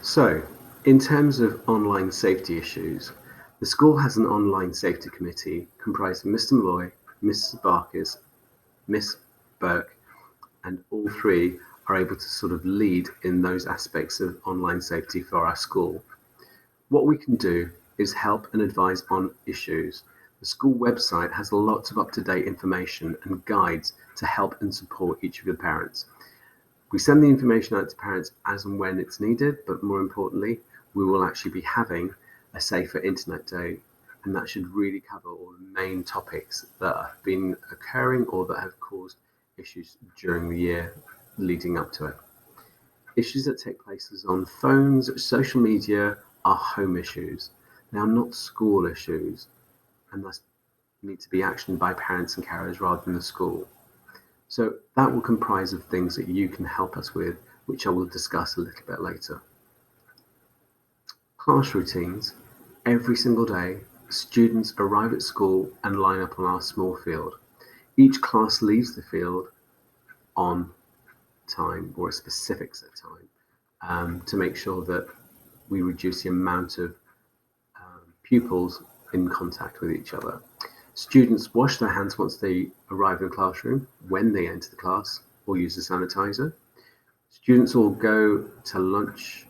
So, in terms of online safety issues, the school has an online safety committee comprised of Mr. Malloy, Mrs. Barkis, Miss Burke, and all three are able to sort of lead in those aspects of online safety for our school. What we can do is help and advise on issues. The school website has lots of up-to-date information and guides to help and support each of the parents. We send the information out to parents as and when it's needed, but more importantly, we will actually be having a safer internet day, and that should really cover all the main topics that have been occurring or that have caused issues during the year leading up to it. Issues that take place on phones, social media are home issues. They are not school issues, and thus need to be actioned by parents and carers rather than the school. So that will comprise of things that you can help us with, which I will discuss a little bit later. Class routines. Every single day, students arrive at school and line up on our small field. Each class leaves the field on time or a specific set time to make sure that we reduce the amount of pupils in contact with each other. Students wash their hands once they arrive in the classroom, when they enter the class, or use the sanitizer. Students all go to the lunch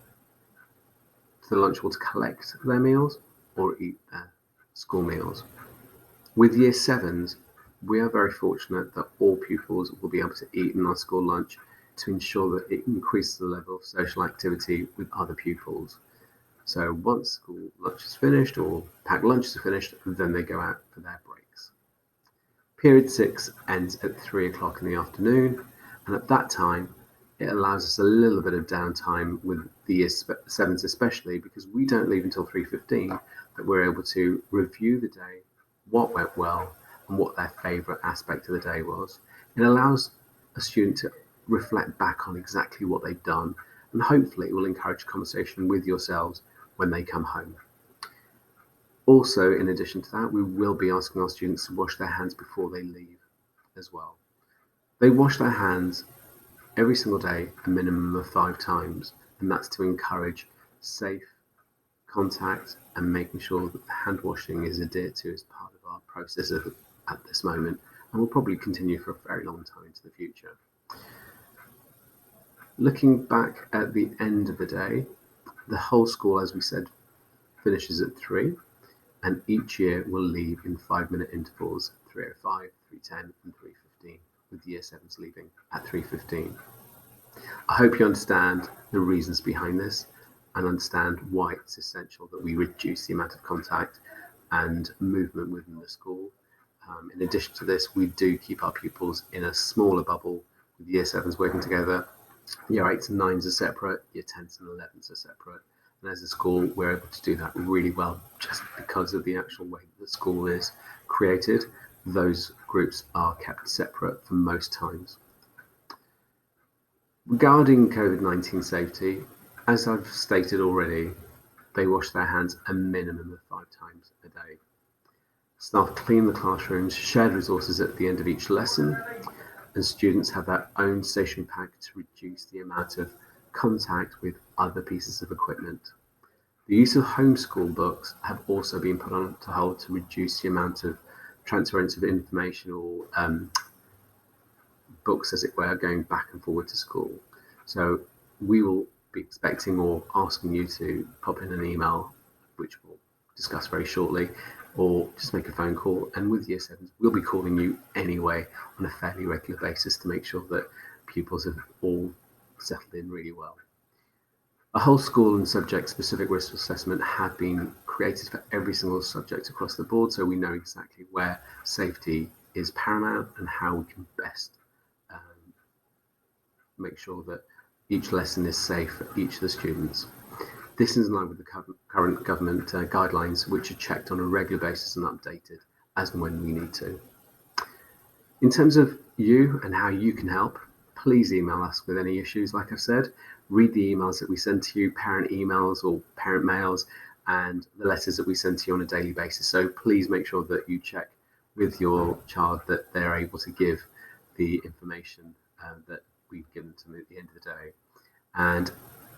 hall to collect their meals or eat their school meals. With year sevens, we are very fortunate that all pupils will be able to eat in our school lunch to ensure that it increases the level of social activity with other pupils. So once school lunch is finished or packed lunches are finished, then they go out for their breaks. Period 6 ends at 3 o'clock in the afternoon, and at that time, it allows us a little bit of downtime with the year 7s especially, because we don't leave until 3:15, but we're able to review the day, what went well, and what their favourite aspect of the day was. It allows a student to reflect back on exactly what they've done, and hopefully it will encourage conversation with yourselves when they come home. Also, in addition to that, we will be asking our students to wash their hands before they leave as well. They wash their hands every single day, a minimum of 5 times, and that's to encourage safe contact and making sure that the hand washing is adhered to as part of our process at this moment, and will probably continue for a very long time into the future. Looking back at the end of the day, the whole school, as we said, finishes at 3, and each year will leave in 5-minute intervals: 3:05, 3:10, and 3:15, with year 7s leaving at 3:15. I hope you understand the reasons behind this and understand why it's essential that we reduce the amount of contact and movement within the school. In addition to this, we do keep our pupils in a smaller bubble with year 7s working together. Year 8s and 9s are separate, year 10s and 11s are separate. And as a school, we're able to do that really well just because of the actual way the school is created. Those groups are kept separate for most times. Regarding COVID-19 safety, as I've stated already, they wash their hands a minimum of 5 times a day. Staff clean the classrooms, shared resources at the end of each lesson, and students have their own station pack to reduce the amount of contact with other pieces of equipment. The use of homeschool books have also been put on to hold to reduce the amount of transference of information or books, as it were, going back and forward to school. So we will be expecting or asking you to pop in an email, which we'll discuss very shortly, or just make a phone call. And with year 7s, we'll be calling you anyway on a fairly regular basis to make sure that pupils have all settled in really well. A whole school and subject specific risk assessment have been created for every single subject across the board, so we know exactly where safety is paramount and how we can best make sure that each lesson is safe for each of the students. This is in line with the current government guidelines, which are checked on a regular basis and updated as and when we need to. In terms of you and how you can help, please email us with any issues. Like I've said, read the emails that we send to you, parent emails or parent mails, and the letters that we send to you on a daily basis. So please make sure that you check with your child that they're able to give the information that we've given to them at the end of the day. And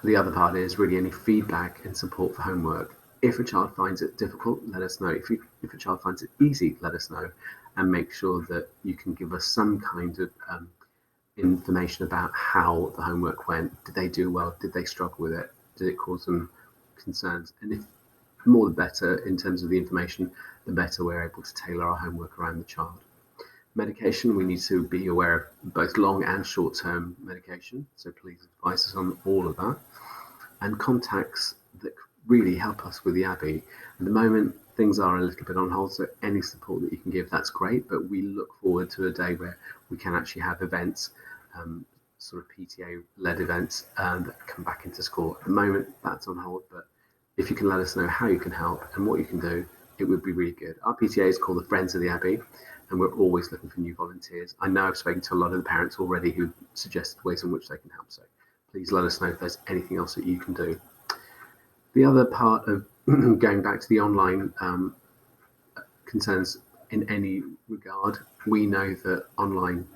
The other part is really any feedback and support for homework. If a child finds it difficult, let us know. If a child finds it easy, let us know, and make sure that you can give us some kind of information about how the homework went. Did they do well? Did they struggle with it? Did it cause them concerns? And if more the better in terms of the information, the better we're able to tailor our homework around the child. Medication, we need to be aware of both long and short-term medication, so please advise us on all of that. And contacts that really help us with the Abbey. At the moment, things are a little bit on hold, so any support that you can give, that's great, but we look forward to a day where we can actually have events, sort of PTA-led events that come back into school. At the moment, that's on hold, but if you can let us know how you can help and what you can do, it would be really good. Our PTA is called the Friends of the Abbey, and we're always looking for new volunteers. I know I've spoken to a lot of the parents already who suggested ways in which they can help, so please let us know if there's anything else that you can do. The other part of going back to the online concerns in any regard, we know that online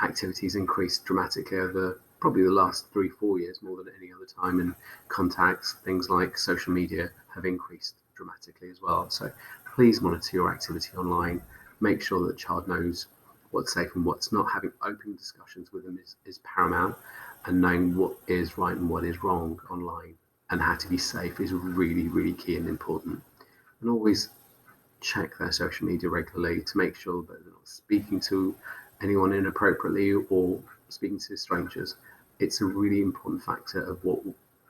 activities increased dramatically over probably the last 3-4 years, more than any other time, and contacts, things like social media, have increased dramatically as well. So please monitor your activity online, make sure that the child knows what's safe and what's not. Having open discussions with them is paramount, and knowing what is right and what is wrong online and how to be safe is really, really key and important. And always check their social media regularly to make sure that they're not speaking to anyone inappropriately or speaking to strangers. It's a really important factor of what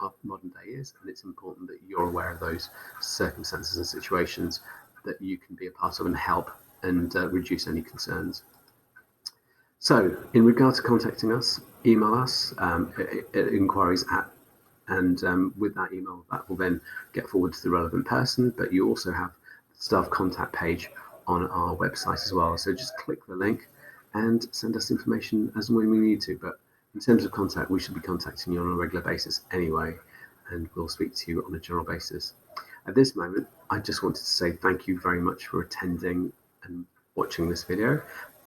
our modern day is, and it's important that you're aware of those circumstances and situations that you can be a part of and help and reduce any concerns. So, in regard to contacting us, email us at inquiries at, and with that email, that will then get forward to the relevant person. But you also have the staff contact page on our website as well. So just click the link and send us information as and when we need to. But in terms of contact, we should be contacting you on a regular basis anyway, and we'll speak to you on a general basis. At this moment, I just wanted to say thank you very much for attending and watching this video.